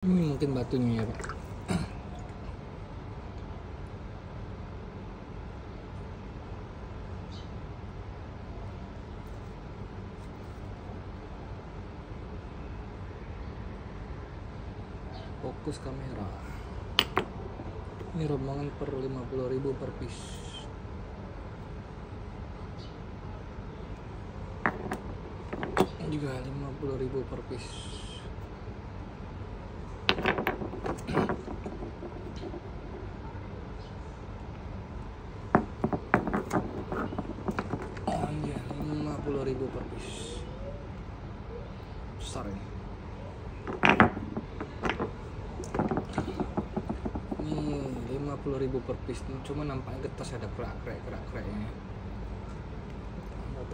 Ini mungkin batunya ya Pak. Fokus kamera. Ini rombongan per 50.000 per piece. Ini juga 50.000 per piece. Oh iya, 50.000 per piece. Besar ini. Ini 50.000 per piece. Cuma nampaknya getas, ada kerak-keraknya.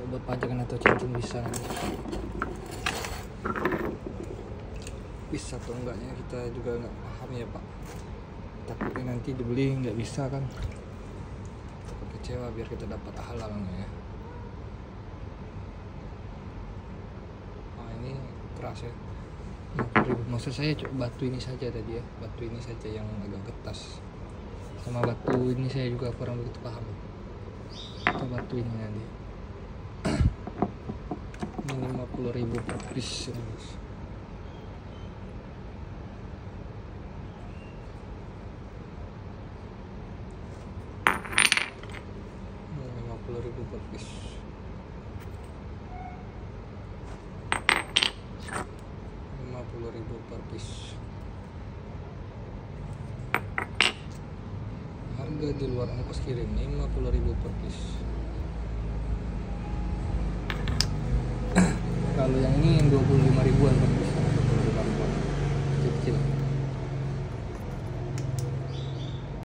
Buat pajangan atau cincin bisa nanti. Bisa atau enggaknya kita juga nggak paham ya Pak. Takutnya nanti dibeli nggak bisa kan, takut kecewa. Biar kita dapat halalnya ya. Nah ini keras ya, 50.000. Maksud saya batu ini saja tadi ya, batu ini saja yang agak getas. Sama batu ini saya juga kurang begitu paham. Atau batu ini nanti. Ini 50.000 per piece ini guys. Ini 50.000 per piece. 50.000 per piece. Harga di luar ongkos kirim 50.000 per piece. Kalau yang ini 25 ribuan.